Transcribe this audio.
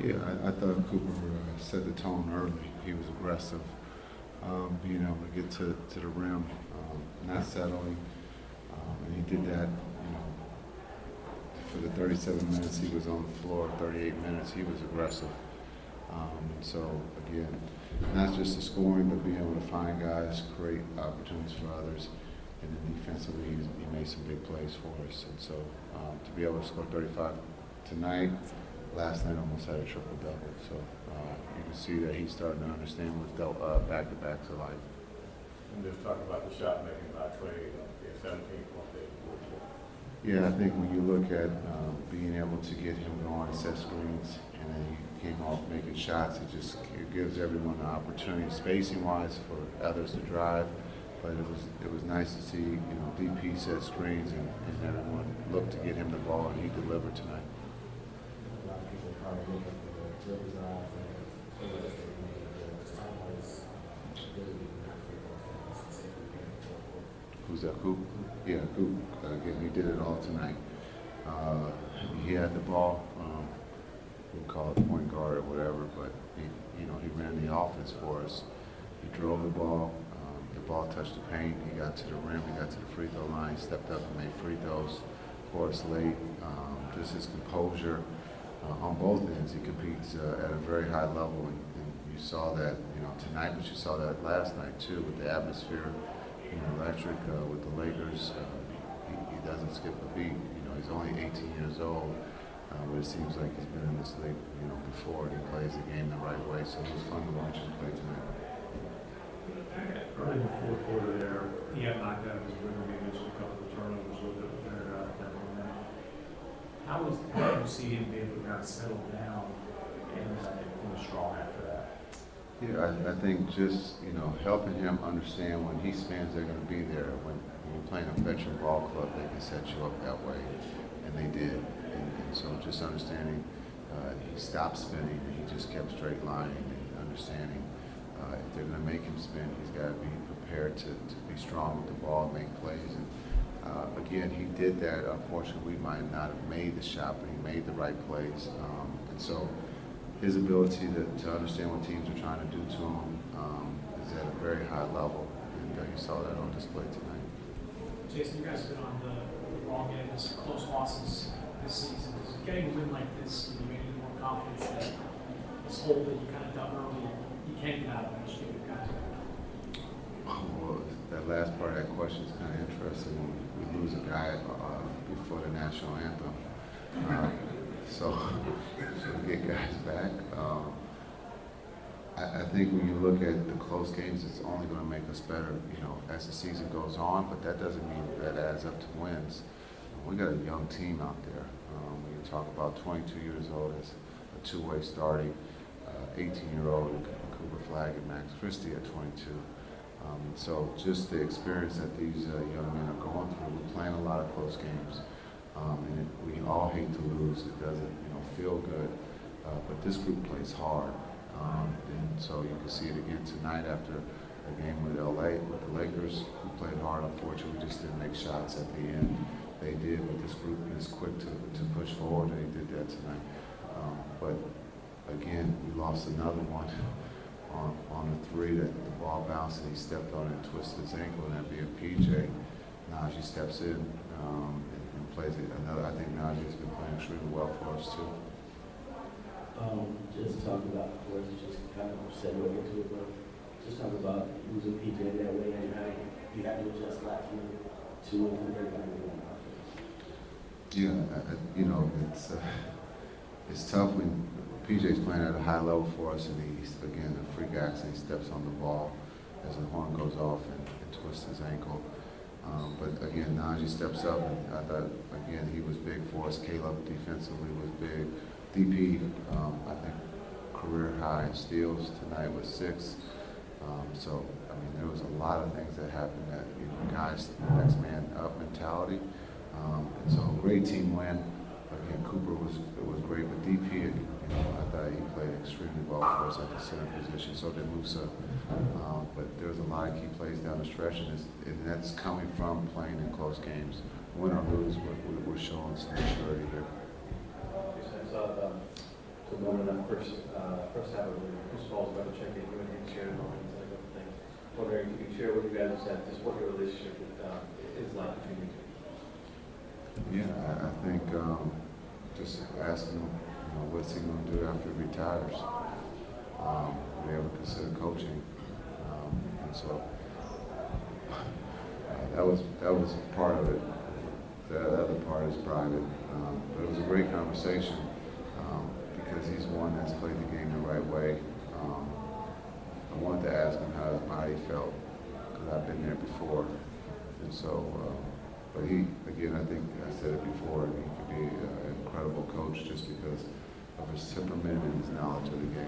Yeah, I thought Cooper set the tone early. He was aggressive, being able to get to the rim, not settling, and he did that. For the 37 minutes he was on the floor, 38 minutes he was aggressive. And so again, not just the scoring, but being able to find guys, create opportunities for others, and then defensively he made some big plays for us. And so to be able to score 35 tonight. Last night almost had a triple-double, so you can see that he's starting to understand what back-to-backs are like. And just talk about the shot making by Klay, 17 points. Yeah, I think when you look at being able to get him going, set screens, and then he came off making shots, it gives everyone an opportunity, spacing-wise, for others to drive. But it was nice to see, DP set screens and everyone looked to get him the ball, and he delivered tonight. Who's that, Coop? Yeah, Coop. Again, he did it all tonight. He had the ball. We can call it point guard or whatever, but he ran the offense for us. He drove the ball. The ball touched the paint. He got to the rim. He got to the free throw line. He stepped up and made free throws for us late. Just his composure. On both ends, he competes at a very high level, and you saw that, tonight, but you saw that last night too, with the atmosphere, electric with the Lakers. He doesn't skip a beat. He's only 18 years old, but it seems like he's been in this league, before, and he plays the game the right way. So it was fun to watch him play tonight. Early in the fourth quarter there, he had knocked out his winner. He mentioned a couple of turnovers a little bit there. How did you see him be able to kind of settle down and finish strong after that? Yeah, I think just, helping him understand when he spins, they're going to be there. When you're playing a veteran ball club, they can set you up that way, and they did. And so just understanding, he stopped spinning, and he just kept straight lining and understanding if they're going to make him spin, he's got to be prepared to be strong with the ball, make plays. And again, he did that. Unfortunately, we might not have made the shot, but he made the right plays. And so his ability to understand what teams are trying to do to him is at a very high level, and you saw that on display tonight. Jason, you guys have been on the wrong end of some close losses this season. Does getting a win like this give you any more confidence that this hole that you kind of dug early, you can get out of it? Just give your guys Well, that last part of that question is kind of interesting. We lose a guy before the national anthem. So we get guys back. I think when you look at the close games, it's only going to make us better, as the season goes on, but that doesn't mean that adds up to wins. We got a young team out there. When you talk about 22 years old as a two-way starting, 18-year-old Cooper Flagg and Max Christie at 22. So just the experience that these young men are going through, we're playing a lot of close games. And we all hate to lose. It doesn't, feel good. But this group plays hard. And so you can see it again tonight after a game with LA, with the Lakers, who played hard. Unfortunately, we just didn't make shots at the end. They did, but this group is quick to push forward, and they did that tonight. But again, we lost another one on the three that the ball bounced and he stepped on it and twisted his ankle, and that'd be a PJ. Najee steps in and plays it. I think Najee's been playing extremely well for us too. Just talk about, of course, just kind of segue into it, but just talk about losing PJ that way and how you had to adjust last week to everybody on offense. Yeah, it's tough when PJ's playing at a high level for us, and he's, again, a freak accident. He steps on the ball as the horn goes off and twists his ankle. But again, Najee steps up, and I thought, again, he was big for us. Caleb defensively was big. DP, I think, career high in steals tonight with 6. So, there was a lot of things that happened that, guys, next man up mentality. And so, great team win. Again, Cooper was great, but DP, I thought he played extremely well for us at the center position. So did Musa. But there was a lot of key plays down the stretch, and that's coming from playing in close games. Win or lose, we're showing some maturity here. So, the moment of that first half of Chris Paul's about to check in, you and him sharing moments and a couple things. Wondering if you could share with you guys just what your relationship is like between you two. Yeah, I think just asking him, what's he going to do after he retires. We ever consider coaching, and so that was part of it. The other part is private, but it was a great conversation because he's one that's played the game the right way. I wanted to ask him how his body felt because I've been there before, and so. But he, again, I think I said it before, he could be an incredible coach just because of his temperament and his knowledge of the game.